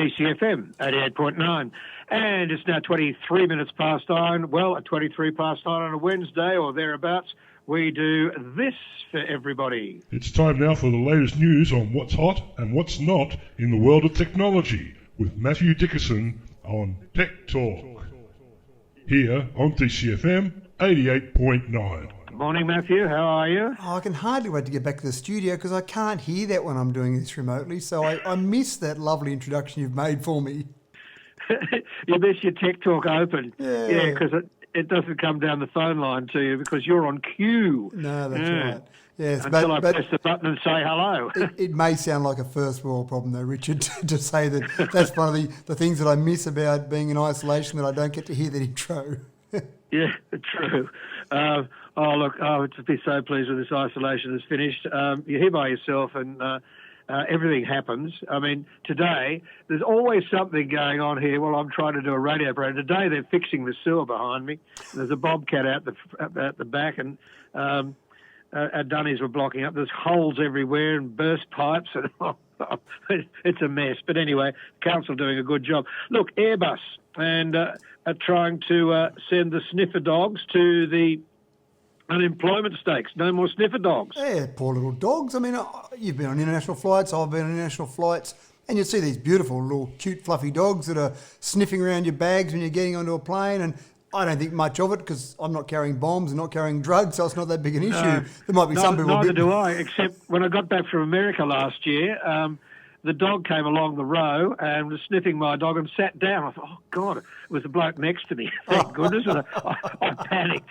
DCFM 88.9. And it's now 23 minutes past 9. Well, at 23 past 9 on a Wednesday or thereabouts, we do this for everybody. It's time now for the latest news on what's hot and what's not in the world of technology with Mathew Dickerson on Tech Talk. Here on DCFM 88.9. Morning, Matthew. How are you? Oh, I can hardly wait to get back to the studio because I can't hear that when I'm doing this remotely. So I miss that lovely introduction you've made for me. You miss your Tech Talk open. Yeah, because it doesn't come down the phone line to you because you're on cue. No, that's right. Yes, Until I press the button and say hello. It may sound like a first world problem though, Richard, to say that that's one of the things that I miss about being in isolation, that I don't get to hear that intro. Yeah, true. To be so pleased with this isolation is finished. You're here by yourself and everything happens. I mean, today, there's always something going on here while I'm trying to do a radio program. Today, they're fixing the sewer behind me. There's a bobcat out the back, and our dunnies were blocking up. There's holes everywhere and burst pipes, and it's a mess. But anyway, council doing a good job. Look, Airbus and are trying to send the sniffer dogs to the unemployment stakes. No more sniffer dogs. Yeah, poor little dogs. I mean, you've been on international flights, I've been on international flights, and you see these beautiful little cute fluffy dogs that are sniffing around your bags when you're getting onto a plane, and I don't think much of it because I'm not carrying bombs and not carrying drugs, so it's not that big an issue. There might be some people... Neither do I, except when I got back from America last year, the dog came along the row and was sniffing my dog and sat down. I thought, oh, God, it was a bloke next to me. Thank goodness. And I panicked.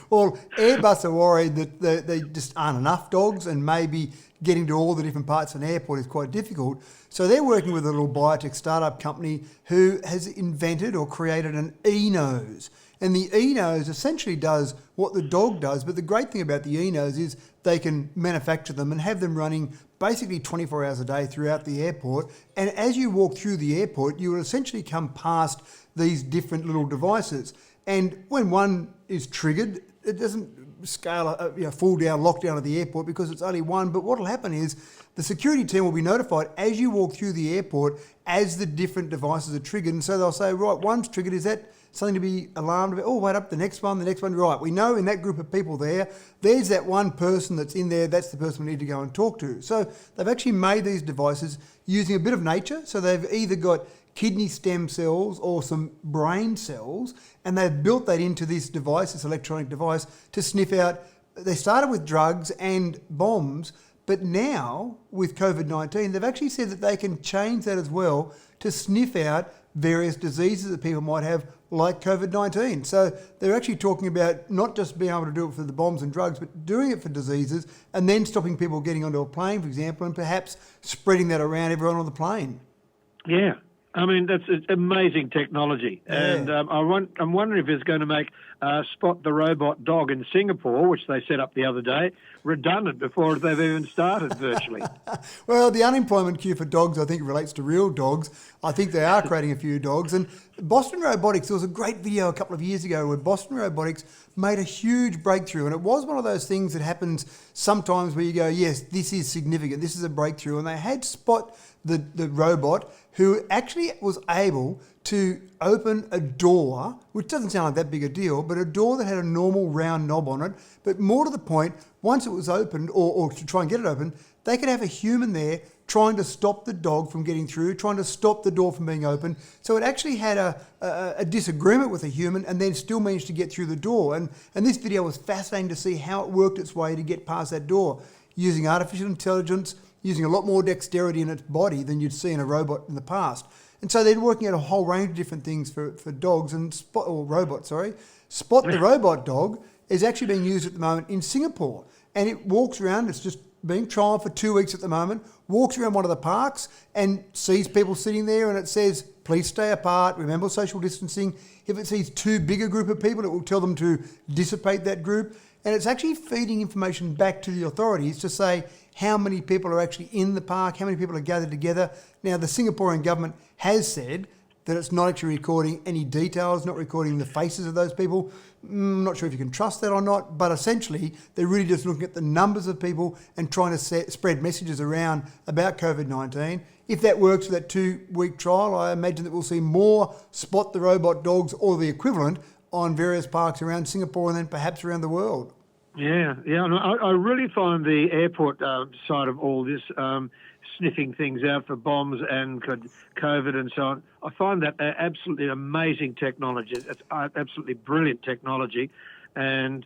Well, Airbus are worried that they just aren't enough dogs, and maybe getting to all the different parts of an airport is quite difficult. So they're working with a little biotech startup company who has invented or created an e-nose. And the e-nose essentially does what the dog does, but the great thing about the e-nose is they can manufacture them and have them running basically 24 hours a day throughout the airport. And as you walk through the airport, you will essentially come past these different little devices. And when one is triggered, it doesn't fall down, lockdown of the airport because it's only one. But what will happen is the security team will be notified as you walk through the airport as the different devices are triggered. And so they'll say, right, one's triggered. Is that something to be alarmed about? Oh, wait up, the next one. Right, we know in that group of people there's that one person that's in there. That's the person we need to go and talk to. So they've actually made these devices using a bit of nature. So they've either got kidney stem cells or some brain cells, and they've built that into this device, this electronic device, to sniff out. They started with drugs and bombs, but now with COVID-19, they've actually said that they can change that as well to sniff out various diseases that people might have, like COVID-19. So they're actually talking about not just being able to do it for the bombs and drugs, but doing it for diseases and then stopping people getting onto a plane, for example, and perhaps spreading that around everyone on the plane. Yeah. I mean, it's amazing technology. Yeah. And I'm wondering if it's going to make Spot the Robot Dog in Singapore, which they set up the other day, redundant before they've even started virtually. Well, the unemployment queue for dogs, I think, relates to real dogs. I think they are creating a few dogs. And Boston Robotics, there was a great video a couple of years ago where Boston Robotics made a huge breakthrough. And it was one of those things that happens sometimes where you go, yes, this is significant. This is a breakthrough. And they had Spot the robot who actually was able to open a door, which doesn't sound like that big a deal, but a door that had a normal round knob on it. But more to the point, once it was opened, or to try and get it open, they could have a human there trying to stop the dog from getting through, trying to stop the door from being open. So it actually had a disagreement with a human and then still managed to get through the door. And this video was fascinating to see how it worked its way to get past that door, using artificial intelligence, using a lot more dexterity in its body than you'd see in a robot in the past. And so they're working out a whole range of different things for dogs and Spot the Robot Dog is actually being used at the moment in Singapore. And it walks around, it's just being trialled for 2 weeks at the moment, walks around one of the parks and sees people sitting there and it says, please stay apart, remember social distancing. If it sees too big a group of people, it will tell them to dissipate that group. And it's actually feeding information back to the authorities to say how many people are actually in the park, how many people are gathered together. Now, the Singaporean government has said that it's not actually recording any details, not recording the faces of those people. I'm not sure if you can trust that or not, but essentially they're really just looking at the numbers of people and trying to spread messages around about COVID-19. If that works with that 2-week trial, I imagine that we'll see more Spot the Robot dogs or the equivalent on various parks around Singapore and then perhaps around the world. Yeah. And I really find the airport side of all this, sniffing things out for bombs and COVID and so on, I find that absolutely amazing technology. It's absolutely brilliant technology, and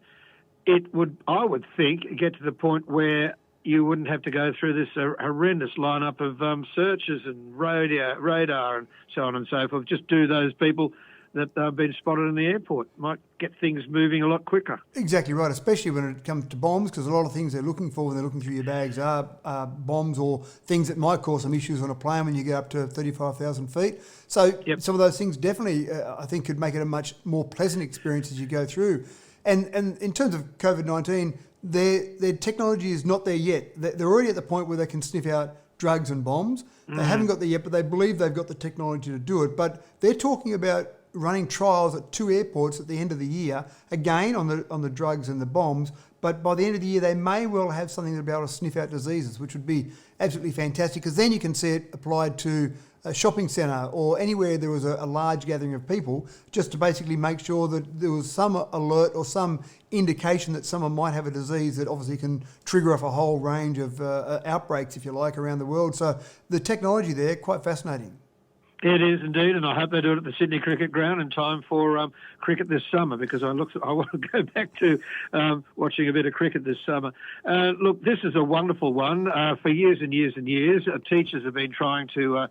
it would, I would think, get to the point where you wouldn't have to go through this horrendous lineup of searches and radar and so on and so forth. Just do those people that have been spotted in the airport. Might get things moving a lot quicker. Exactly right, especially when it comes to bombs, because a lot of things they're looking for when they're looking through your bags are bombs or things that might cause some issues on a plane when you get up to 35,000 feet. So some of those things definitely, I think, could make it a much more pleasant experience as you go through. And in terms of COVID-19, their technology is not there yet. They're already at the point where they can sniff out drugs and bombs. They haven't got there yet, but they believe they've got the technology to do it. But they're talking about running trials at 2 airports at the end of the year, again on the drugs and the bombs, but by the end of the year they may well have something that'll be able to sniff out diseases, which would be absolutely fantastic, because then you can see it applied to a shopping centre or anywhere there was a large gathering of people, just to basically make sure that there was some alert or some indication that someone might have a disease that obviously can trigger off a whole range of outbreaks, if you like, around the world. So the technology there, quite fascinating. It is indeed, and I hope they do it at the Sydney Cricket Ground in time for cricket this summer, because I want to go back to watching a bit of cricket this summer. Look, this is a wonderful one. For years and years and years, teachers have been trying to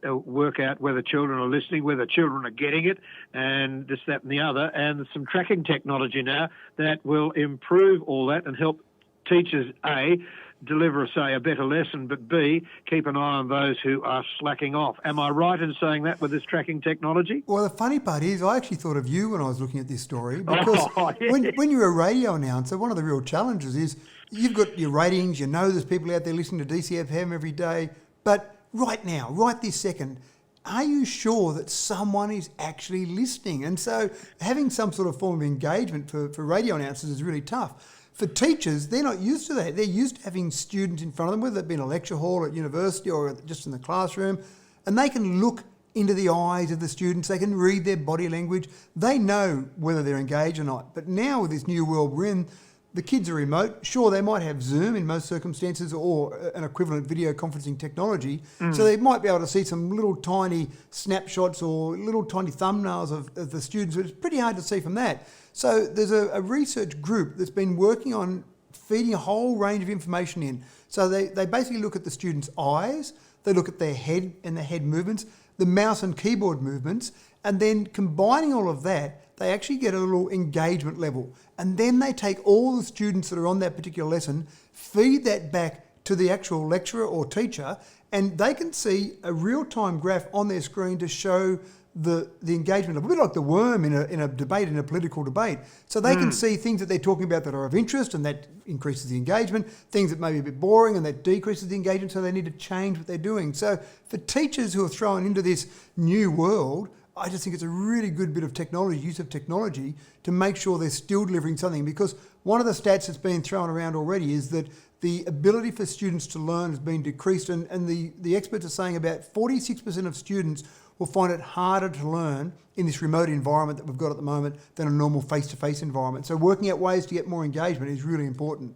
work out whether children are listening, whether children are getting it, and this, that and the other. And there's some tracking technology now that will improve all that and help teachers, A, deliver, say, a better lesson, but B, keep an eye on those who are slacking off. Am I right in saying that with this tracking technology? Well, the funny part is I actually thought of you when I was looking at this story, because when you're a radio announcer, one of the real challenges is you've got your ratings, you know there's people out there listening to DCFM every day, but right now, right this second, are you sure that someone is actually listening? And so having some sort of form of engagement for radio announcers is really tough. For teachers, they're not used to that. They're used to having students in front of them, whether it be in a lecture hall at university or just in the classroom, and they can look into the eyes of the students. They can read their body language. They know whether they're engaged or not. But now with this new world we're in, the kids are remote. Sure, they might have Zoom in most circumstances or an equivalent video conferencing technology. So they might be able to see some little tiny snapshots or little tiny thumbnails of the students, but it's pretty hard to see from that. So there's a research group that's been working on feeding a whole range of information in. So they basically look at the students' eyes, they look at their head and the head movements, the mouse and keyboard movements, and then combining all of that, they actually get a little engagement level. And then they take all the students that are on that particular lesson, feed that back to the actual lecturer or teacher, and they can see a real-time graph on their screen to show the engagement level, a bit like the worm in a debate, in a political debate. So they can see things that they're talking about that are of interest, and that increases the engagement, things that may be a bit boring and that decreases the engagement, so they need to change what they're doing. So for teachers who are thrown into this new world, I just think it's a really good bit of technology, use of technology, to make sure they're still delivering something. Because one of the stats that's been thrown around already is that the ability for students to learn has been decreased, and the experts are saying about 46% of students will find it harder to learn in this remote environment that we've got at the moment than a normal face-to-face environment. So working out ways to get more engagement is really important.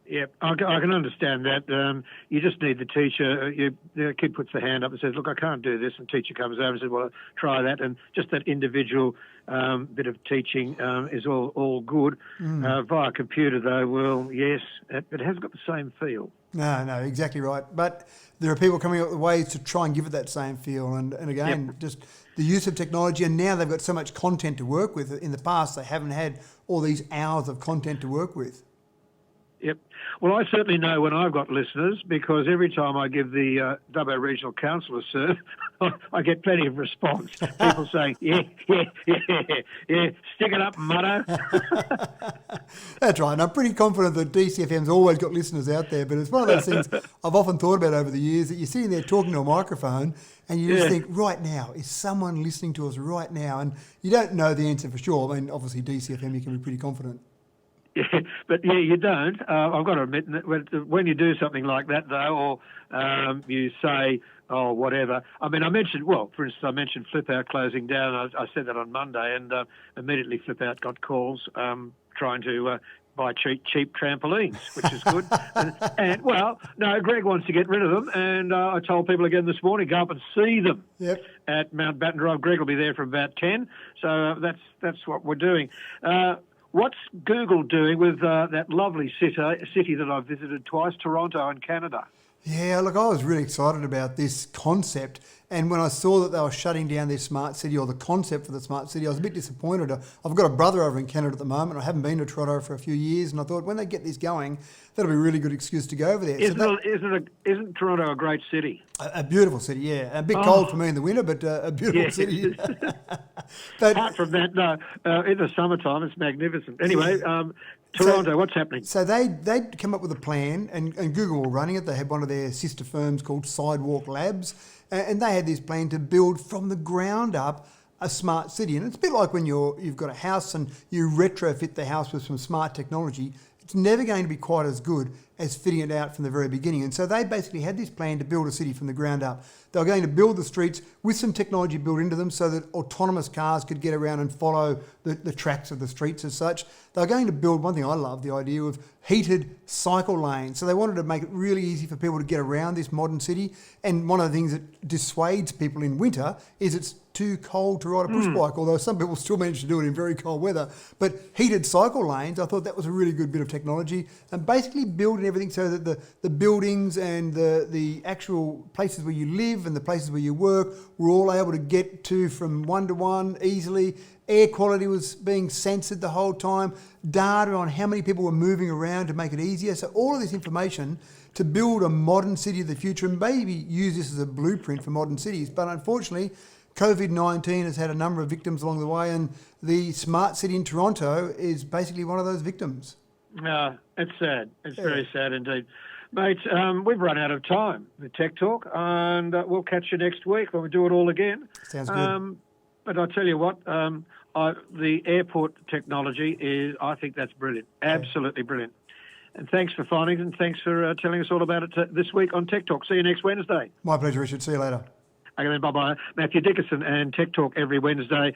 Yeah, I can understand that. You just need the teacher. The kid puts the hand up and says, look, I can't do this. And teacher comes over and says, well, try that. And just that individual bit of teaching is all good. Via computer, though, well, yes, it hasn't got the same feel. No, exactly right. But there are people coming up with ways to try and give it that same feel. And again, just the use of technology. And now they've got so much content to work with. In the past, they haven't had all these hours of content to work with. Yep. Well, I certainly know when I've got listeners, because every time I give the Dubbo Regional Council a serve, I get plenty of response. People saying, yeah, stick it up, mutto. That's right. And I'm pretty confident that DCFM's always got listeners out there, but it's one of those things I've often thought about over the years, that you're sitting there talking to a microphone and you just think, right now, is someone listening to us right now? And you don't know the answer for sure. I mean, obviously, DCFM, you can be pretty confident. Yeah, but you don't. I've got to admit that when you do something like that, though, or you say, oh, whatever. I mean, for instance, I mentioned Flip Out closing down. I said that on Monday, and immediately Flip Out got calls trying to buy cheap trampolines, which is good. and no, Greg wants to get rid of them, and I told people again this morning, go up and see them at Mount Batten Drive. Greg will be there from about 10, so that's what we're doing. What's Google doing with that lovely city that I've visited twice, Toronto in Canada? Yeah, look, I was really excited about this concept. And when I saw that they were shutting down their smart city, or the concept for the smart city, I was a bit disappointed. I've got a brother over in Canada at the moment. I haven't been to Toronto for a few years, and I thought when they get this going, that'll be a really good excuse to go over there. Isn't Toronto a great city? A beautiful city, yeah. A bit cold for me in the winter, but a beautiful city. But, apart from that, no, in the summertime, it's magnificent. Anyway, Toronto, what's happening? So they'd come up with a plan, and Google were running it. They had one of their sister firms called Sidewalk Labs, and they had this plan to build from the ground up a smart city. And it's a bit like when you've got a house and you retrofit the house with some smart technology. It's never going to be quite as good as fitting it out from the very beginning. And so they basically had this plan to build a city from the ground up. They were going to build the streets with some technology built into them so that autonomous cars could get around and follow the tracks of the streets as such. They were going to build, one thing I love, the idea of heated cycle lanes. So they wanted to make it really easy for people to get around this modern city. And one of the things that dissuades people in winter is it's too cold to ride a push bike, although some people still manage to do it in very cold weather. But heated cycle lanes, I thought that was a really good bit of technology, and basically building everything so that the buildings and the actual places where you live and the places where you work were all able to get to from one to one easily. Air quality was being censored the whole time, data on how many people were moving around to make it easier. So all of this information to build a modern city of the future, and maybe use this as a blueprint for modern cities. But unfortunately, COVID-19 has had a number of victims along the way, and the smart city in Toronto is basically one of those victims. It's sad. It's very sad indeed. Mate, we've run out of time with Tech Talk, and we'll catch you next week when we do it all again. Sounds good. But I'll tell you what, the airport technology I think that's brilliant. Absolutely brilliant. And thanks for finding it, and thanks for telling us all about it this week on Tech Talk. See you next Wednesday. My pleasure, Richard. See you later. Okay, then, bye-bye. Mathew Dickerson and Tech Talk every Wednesday.